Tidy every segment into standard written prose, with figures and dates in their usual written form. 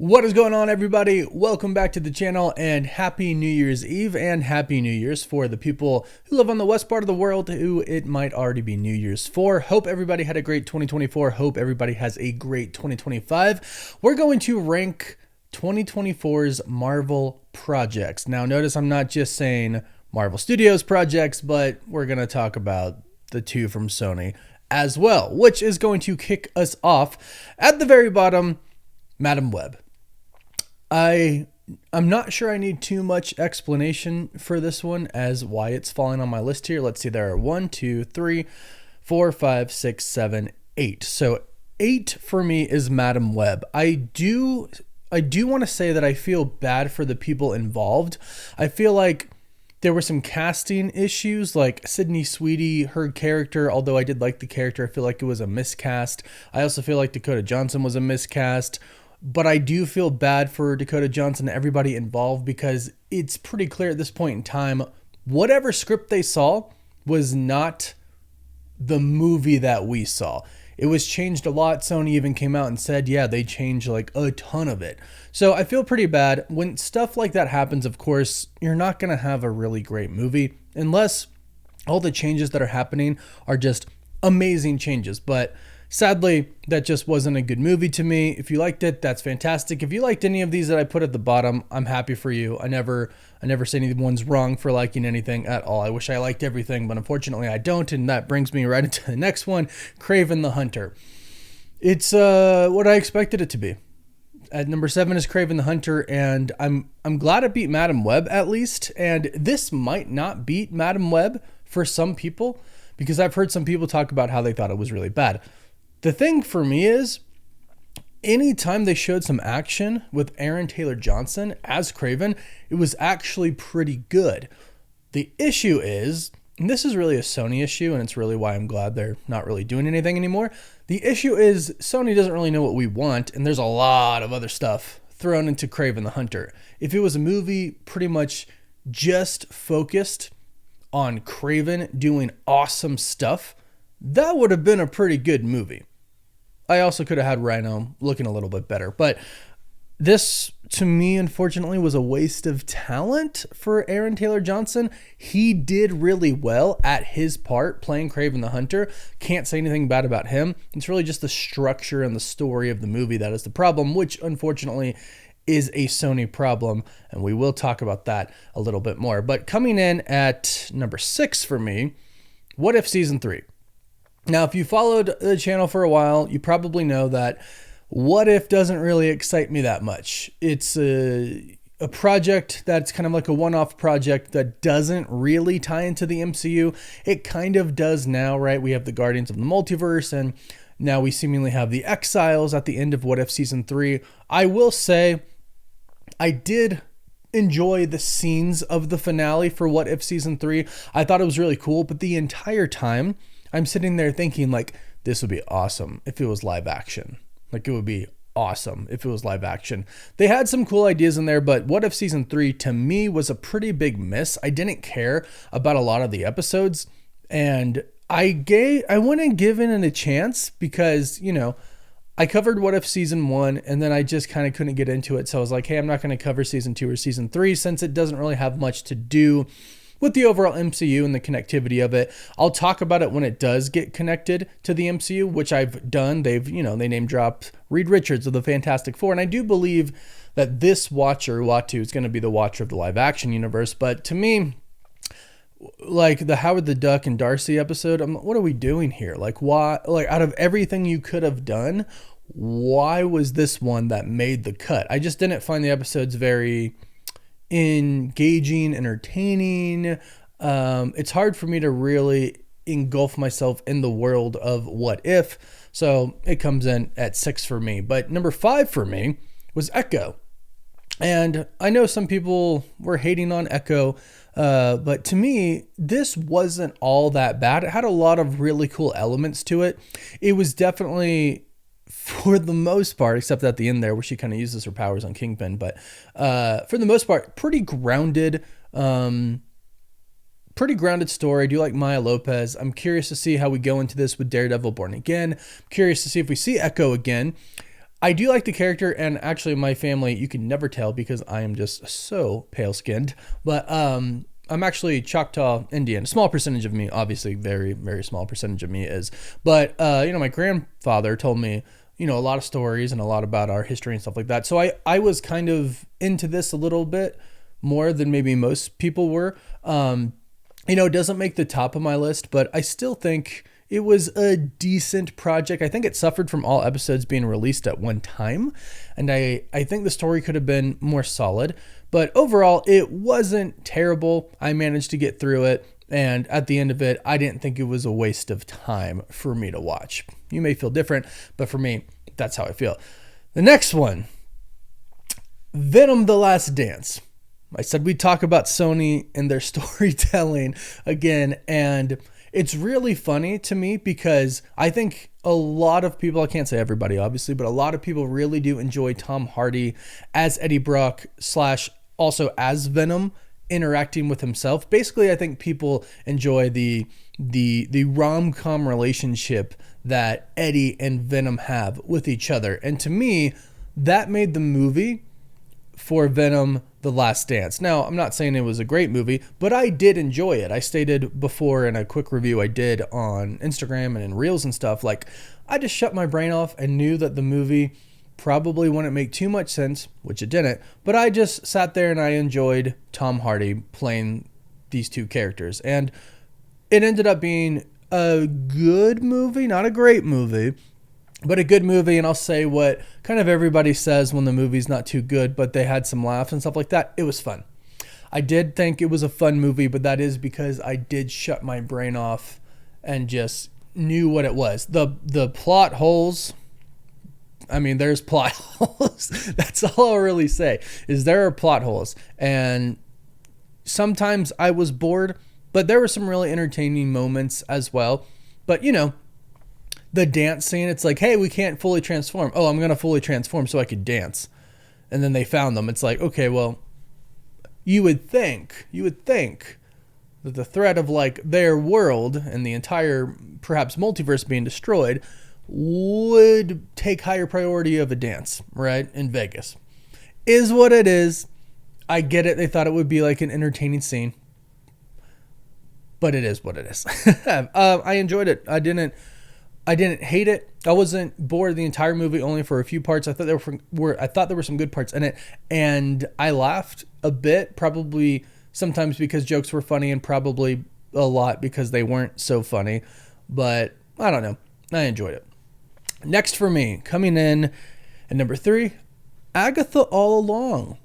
What is going on, everybody? Welcome back to the channel and happy New Year's Eve and happy New Year's for the people who live on the west part of the world who it might already be New Year's for. Hope everybody had a great 2024. Hope everybody has a great 2025. We're going to rank 2024's Marvel projects. Now, notice I'm not just saying Marvel Studios projects, but we're going to talk about the two from Sony as well, which is going to kick us off at the very bottom, Madam Web. I'm not sure I need too much explanation for this one as why it's falling on my list here. Let's see, there are 1, 2, 3, 4, 5, 6, 7, 8. So 8 for me is Madam Web. I do want to say that I feel bad for the people involved. I feel like there were some casting issues, like Sydney Sweeney, her character, although I did like the character, I feel like it was a miscast. I also feel like Dakota Johnson was a miscast. But I do feel bad for Dakota Johnson and everybody involved because it's pretty clear at this point in time, whatever script they saw was not the movie that we saw. It was changed a lot. Sony even came out and said, yeah, they changed like a ton of it. So I feel pretty bad. When stuff like that happens, of course, you're not going to have a really great movie unless all the changes that are happening are just amazing changes. But sadly, that just wasn't a good movie to me. If you liked it, that's fantastic. If you liked any of these that I put at the bottom, I'm happy for you. I never say anyone's wrong for liking anything at all. I wish I liked everything, but unfortunately I don't. And that brings me right into the next one, Kraven the Hunter. It's what I expected it to be. At number 7 is Kraven the Hunter, and I'm glad it beat Madam Web at least. And this might not beat Madam Web for some people because I've heard some people talk about how they thought it was really bad. The thing for me is, anytime they showed some action with Aaron Taylor Johnson as Kraven, it was actually pretty good. The issue is, and this is really a Sony issue, and it's really why I'm glad they're not really doing anything anymore. The issue is Sony doesn't really know what we want, and there's a lot of other stuff thrown into Kraven the Hunter. If it was a movie pretty much just focused on Kraven doing awesome stuff, that would have been a pretty good movie. I also could have had Rhino looking a little bit better, but this, to me, unfortunately, was a waste of talent for Aaron Taylor Johnson. He did really well at his part playing Kraven the Hunter. Can't say anything bad about him. It's really just the structure and the story of the movie that is the problem, which unfortunately is a Sony problem, and we will talk about that a little bit more. But coming in at number 6 for me, What If Season 3? Now, if you followed the channel for a while, you probably know that What If doesn't really excite me that much. It's a project that's kind of like a one-off project that doesn't really tie into the MCU. It kind of does now, right? We have the Guardians of the Multiverse, and now we seemingly have the Exiles at the end of What If Season 3. I will say, I did enjoy the scenes of the finale for What If Season 3. I thought it was really cool, but the entire time, I'm sitting there thinking, like, this would be awesome if it was live action. Like, it would be awesome if it was live action. They had some cool ideas in there, but What If Season 3, to me, was a pretty big miss. I didn't care about a lot of the episodes, and I went and given it a chance because, you know, I covered What If Season 1, and then I just kind of couldn't get into it. So I was like, hey, I'm not going to cover Season 2 or Season 3 since it doesn't really have much to do with the overall MCU and the connectivity of it. I'll talk about it when it does get connected to the MCU, which I've done. They name dropped Reed Richards of the Fantastic Four, and I do believe that this watcher, Watu, is going to be the watcher of the live action universe. But to me, like the Howard the Duck and Darcy episode, what are we doing here? Like, why? Like, out of everything you could have done, why was this one that made the cut? I just didn't find the episodes very engaging, entertaining. It's hard for me to really engulf myself in the world of What If, so it comes in at 6 for me. But number 5 for me was Echo, and I know some people were hating on Echo, but to me, this wasn't all that bad. It had a lot of really cool elements to it. It was definitely, for the most part, except at the end there where she kind of uses her powers on Kingpin, but for the most part, pretty grounded story. I do like Maya Lopez. I'm curious to see how we go into this with Daredevil Born Again. I'm curious to see if we see Echo again. I do like the character, and actually my family, you can never tell because I am just so pale skinned, but I'm actually Choctaw Indian. A small percentage of me, obviously very, very small percentage of me is, but my grandfather told me, a lot of stories and a lot about our history and stuff like that. So I was kind of into this a little bit more than maybe most people were. It doesn't make the top of my list, but I still think it was a decent project. I think it suffered from all episodes being released at one time, and I think the story could have been more solid, but overall it wasn't terrible. I managed to get through it, and at the end of it, I didn't think it was a waste of time for me to watch. You may feel different, but for me, that's how I feel. The next one, Venom: The Last Dance. I said we'd talk about Sony and their storytelling again, and it's really funny to me because I think a lot of people, I can't say everybody obviously, but a lot of people really do enjoy Tom Hardy as Eddie Brock / also as Venom interacting with himself. Basically, I think people enjoy the rom-com relationship that Eddie and Venom have with each other. And to me, that made the movie for Venom: The Last Dance. Now, I'm not saying it was a great movie, but I did enjoy it. I stated before in a quick review I did on Instagram and in Reels and stuff, like, I just shut my brain off and knew that the movie probably wouldn't make too much sense, which it didn't, but I just sat there and I enjoyed Tom Hardy playing these two characters. And it ended up being a good movie, not a great movie, but a good movie. And I'll say what kind of everybody says when the movie's not too good, but they had some laughs and stuff like that. It was fun. I did think it was a fun movie, but that is because I did shut my brain off and just knew what it was. The plot holes, I mean, there's plot holes. That's all I'll really say, is there are plot holes. And sometimes I was bored, but there were some really entertaining moments as well. But, the dance scene, it's like, hey, we can't fully transform. Oh, I'm going to fully transform so I could dance. And then they found them. It's like, okay, well, you would think that the threat of like their world and the entire perhaps multiverse being destroyed would take higher priority of a dance, right? In Vegas. Is what it is. I get it. They thought it would be like an entertaining scene, but it is what it is. I enjoyed it. I didn't hate it. I wasn't bored the entire movie, only for a few parts. I thought there were some good parts in it, and I laughed a bit, probably sometimes because jokes were funny and probably a lot because they weren't so funny, but I don't know. I enjoyed it. Next for me, coming in at number 3, Agatha All Along.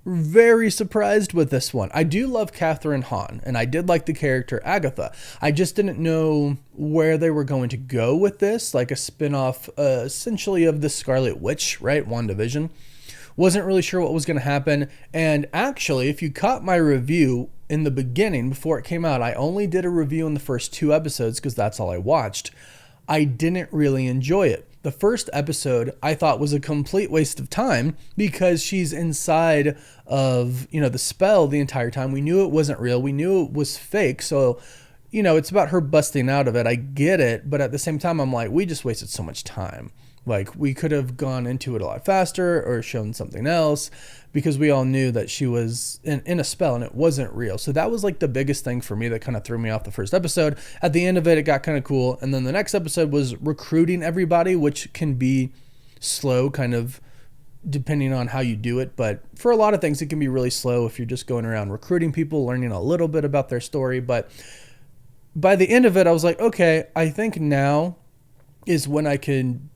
Very surprised with this one. I do love Catherine Hahn, and I did like the character Agatha. I just didn't know where they were going to go with this, like a spin-off essentially of the Scarlet Witch, right? WandaVision. Wasn't really sure what was going to happen. And actually, if you caught my review in the beginning, before it came out, I only did a review in the first 2 episodes because that's all I watched. I didn't really enjoy it. The first episode I thought was a complete waste of time because she's inside of, the spell the entire time. We knew it wasn't real. We knew it was fake. So, it's about her busting out of it. I get it. But at the same time, I'm like, we just wasted so much time. Like, we could have gone into it a lot faster or shown something else because we all knew that she was in a spell and it wasn't real. So that was like the biggest thing for me that kind of threw me off the first episode. At the end of it, it got kind of cool. And then the next episode was recruiting everybody, which can be slow, kind of depending on how you do it. But for a lot of things, it can be really slow if you're just going around recruiting people, learning a little bit about their story. But by the end of it, I was like, okay, I think now is when I can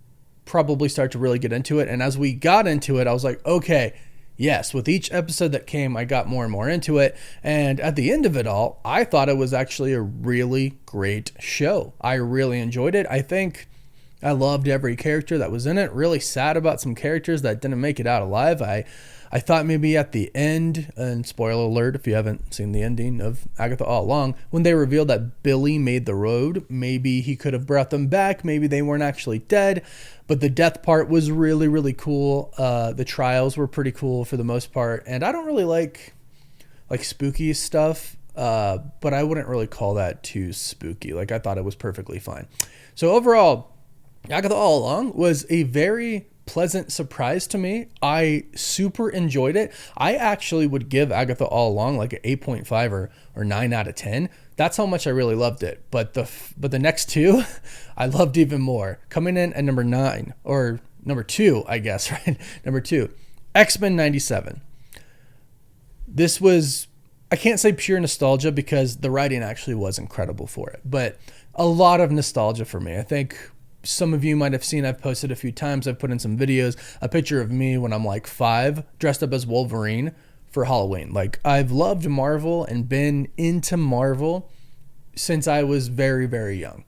probably start to really get into it. And as we got into it, I was like, okay, yes, with each episode that came, I got more and more into it. And at the end of it all, I thought it was actually a really great show. I really enjoyed it. I think I loved every character that was in it. Really sad about some characters that didn't make it out alive. I thought maybe at the end, and spoiler alert if you haven't seen the ending of Agatha All Along, when they revealed that Billy made the road, maybe he could have brought them back. Maybe they weren't actually dead. But the death part was really, really cool. The trials were pretty cool for the most part. And I don't really like spooky stuff, but I wouldn't really call that too spooky. Like, I thought it was perfectly fine. So overall, Agatha All Along was a very pleasant surprise to me. I super enjoyed it. I actually would give Agatha All Along like an 8.5 or 9 out of 10. That's how much I really loved it. But the next two, I loved even more. Coming in at number 9, or number 2, I guess, right? Number 2, X-Men 97. This was, I can't say pure nostalgia because the writing actually was incredible for it, but a lot of nostalgia for me. I think some of you might have seen, I've posted a few times, I've put in some videos, a picture of me when I'm like 5, dressed up as Wolverine for Halloween. Like, I've loved Marvel and been into Marvel since I was very, very young.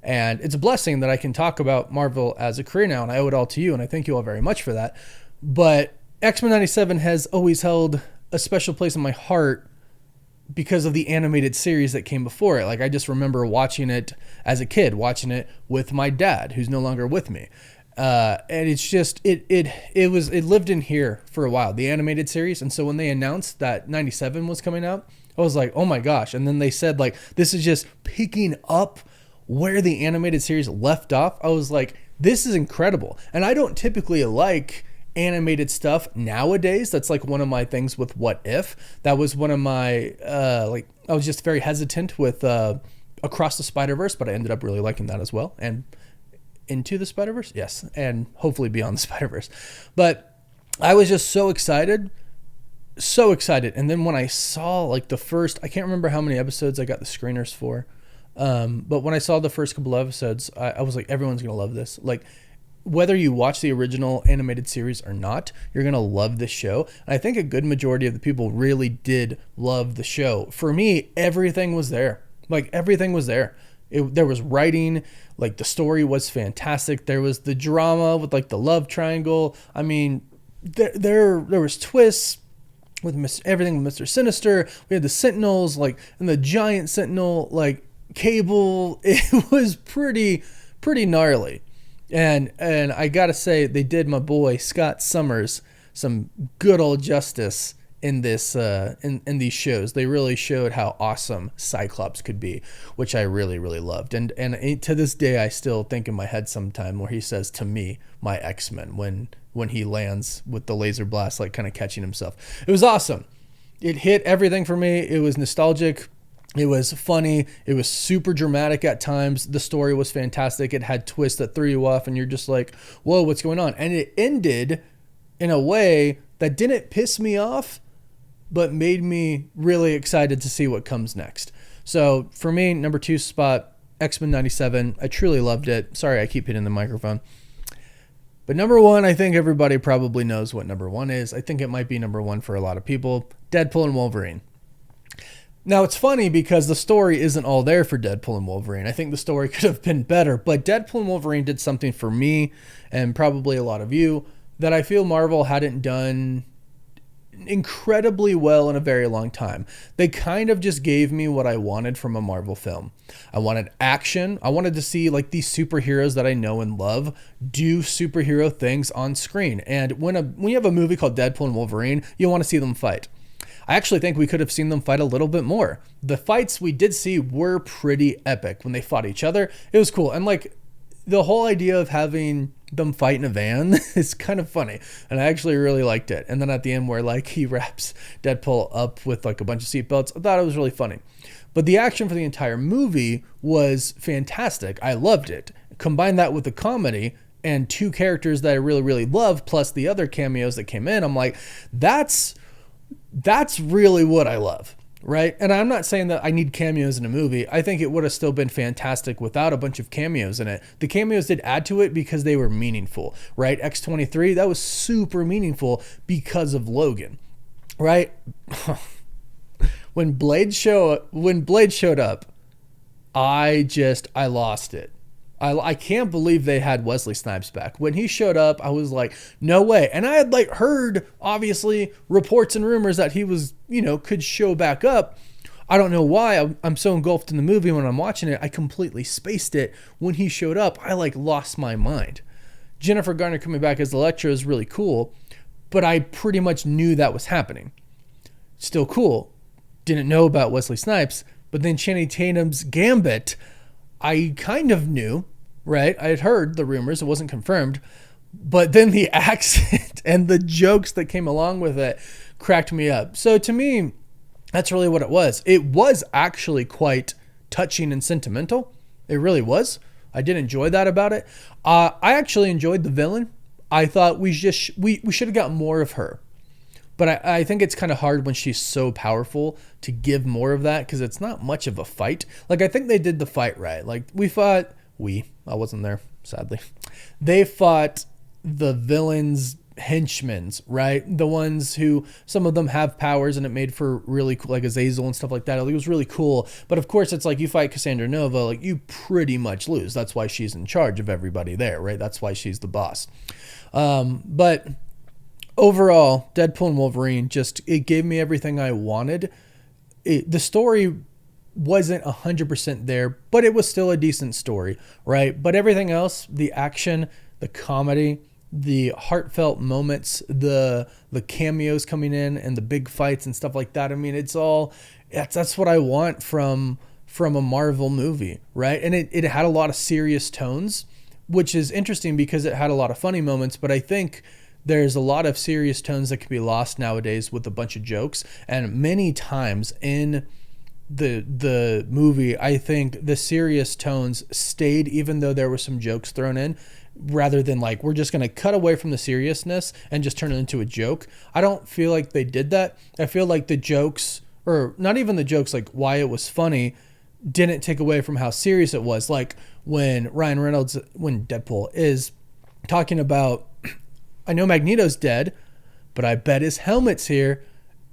And it's a blessing that I can talk about Marvel as a career now, and I owe it all to you, and I thank you all very much for that. But X-Men 97 has always held a special place in my heart because of the animated series that came before it. Like, I just remember watching it as a kid, watching it with my dad, who's no longer with me. And it's just, it lived in here for a while, the animated series. And so when they announced that 97 was coming out, I was like, oh my gosh. And then they said, like, this is just picking up where the animated series left off. I was like, this is incredible. And I don't typically like animated stuff nowadays. That's like one of my things with What If. That was one of my I was just very hesitant with Across the Spider-Verse, but I ended up really liking that as well. And Into the Spider-Verse, yes, and hopefully Beyond the Spider-Verse. But I was just so excited. And then when I saw like the first, I can't remember how many episodes I got the screeners for, but when I saw the first couple of episodes, I was like, everyone's gonna love this. Like, whether you watch the original animated series or not, you're going to love this show. And I think a good majority of the people really did love the show. For me, everything was there. Like, everything was there. There was writing, like the story was fantastic. There was the drama with like the love triangle. I mean, there was twists with everything with Mr. Sinister. We had the Sentinels, like, and the giant Sentinel, like Cable. It was pretty gnarly. And I gotta say, they did my boy Scott Summers some good old justice in this in these shows. They really showed how awesome Cyclops could be, which I really, really loved. And to this day, I still think in my head sometime where he says to me, my X-Men, when he lands with the laser blast, like kind of catching himself. It was awesome. It hit everything for me. It was nostalgic. It was funny. It was super dramatic at times. The story was fantastic. It had twists that threw you off and you're just like, whoa, what's going on? And it ended in a way that didn't piss me off, but made me really excited to see what comes next. So for me, number 2 spot, X-Men 97. I truly loved it. Sorry, I keep hitting the microphone. But number 1, I think everybody probably knows what number 1 is. I think it might be number 1 for a lot of people. Deadpool and Wolverine. Now, it's funny because the story isn't all there for Deadpool and Wolverine. I think the story could have been better, but Deadpool and Wolverine did something for me and probably a lot of you that I feel Marvel hadn't done incredibly well in a very long time. They kind of just gave me what I wanted from a Marvel film. I wanted action. I wanted to see like these superheroes that I know and love do superhero things on screen. And when you have a movie called Deadpool and Wolverine, you want to see them fight. I actually think we could have seen them fight a little bit more. The fights we did see were pretty epic when they fought each other. It was cool. And like the whole idea of having them fight in a van is kind of funny. And I actually really liked it. And then at the end where like he wraps Deadpool up with like a bunch of seatbelts, I thought it was really funny. But the action for the entire movie was fantastic. I loved it. Combine that with the comedy and 2 characters that I really, really love, plus the other cameos that came in. I'm like, that's really what I love, right? And I'm not saying that I need cameos in a movie. I think it would have still been fantastic without a bunch of cameos in it. The cameos did add to it because they were meaningful, right? X-23, that was super meaningful because of Logan, right? When Blade showed up, I lost it. I can't believe they had Wesley Snipes back. When he showed up, I was like, no way. And I had like heard, obviously, reports and rumors that he was, could show back up. I don't know why. I'm so engulfed in the movie when I'm watching it. I completely spaced it. When he showed up, I like lost my mind. Jennifer Garner coming back as Elektra is really cool, but I pretty much knew that was happening. Still cool. Didn't know about Wesley Snipes, but then Channing Tatum's Gambit, I kind of knew, right? I had heard the rumors. It wasn't confirmed, But then the accent and the jokes that came along with it cracked me up. So to me, that's really what it was. It was actually quite touching and sentimental. It really was. I did enjoy that about it. I actually enjoyed the villain. I thought we should have got more of her. But I think it's kind of hard when she's so powerful to give more of that, because it's not much of a fight. Like, I think they did the fight right. Like, I wasn't there, sadly. They fought the villains' henchmen, right? The ones who, some of them have powers, and it made for really cool, like Azazel and stuff like that. It was really cool. But of course, it's like you fight Cassandra Nova, like you pretty much lose. That's why she's in charge of everybody there, right? That's why she's the boss. But overall, Deadpool and Wolverine, it gave me everything I wanted. The story wasn't 100% there, but it was still a decent story, right? But everything else, the action, the comedy, the heartfelt moments, the cameos coming in, and the big fights and stuff like that. I mean, that's what I want from a Marvel movie, right? And it had a lot of serious tones, which is interesting because it had a lot of funny moments, but I think there's a lot of serious tones that can be lost nowadays with a bunch of jokes. And many times in the movie, I think the serious tones stayed even though there were some jokes thrown in, rather than like, we're just going to cut away from the seriousness and just turn it into a joke. I don't feel like they did that. I feel like the jokes, or not even the jokes, like why it was funny, didn't take away from how serious it was. Like when when Deadpool is talking about, I know Magneto's dead, but I bet his helmet's here.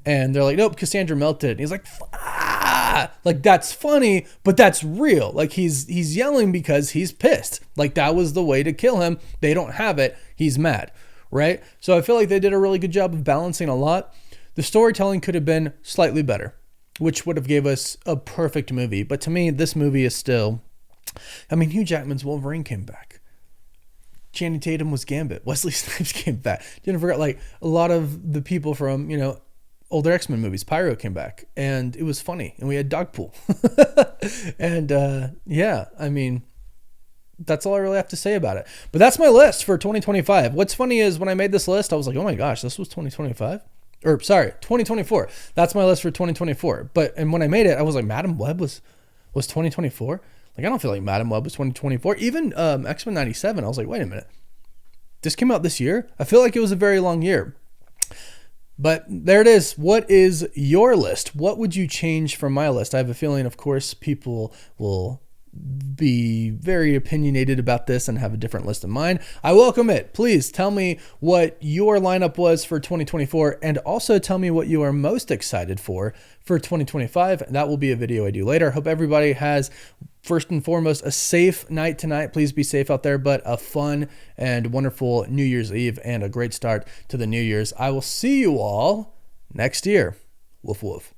And they're like, nope, Cassandra melted. And he's like, ah! Like, that's funny, but that's real. Like, he's yelling because he's pissed. Like, that was the way to kill him. They don't have it. He's mad, right? So I feel like they did a really good job of balancing a lot. The storytelling could have been slightly better, which would have gave us a perfect movie. But to me, this movie is still, I mean, Hugh Jackman's Wolverine came back. Channing Tatum was Gambit. Wesley Snipes came back. Didn't forget, like, a lot of the people from, older X-Men movies. Pyro came back, and it was funny, and we had Dogpool. And yeah, I mean, that's all I really have to say about it. But that's my list for 2025. What's funny is when I made this list, I was like, oh my gosh, this was 2025? Or sorry, 2024. That's my list for 2024. And when I made it, I was like, Madam Web was 2024? Like, I don't feel like Madam Web was 2024. Even X-Men 97, I was like, wait a minute. This came out this year? I feel like it was a very long year. But there it is. What is your list? What would you change from my list? I have a feeling, of course, people will be very opinionated about this and have a different list in mind. I welcome it. Please tell me what your lineup was for 2024, and also tell me what you are most excited for 2025. That will be a video I do later. Hope everybody has, first and foremost, a safe night tonight. Please be safe out there, but a fun and wonderful New Year's Eve and a great start to the New Year's. I will see you all next year. Woof woof.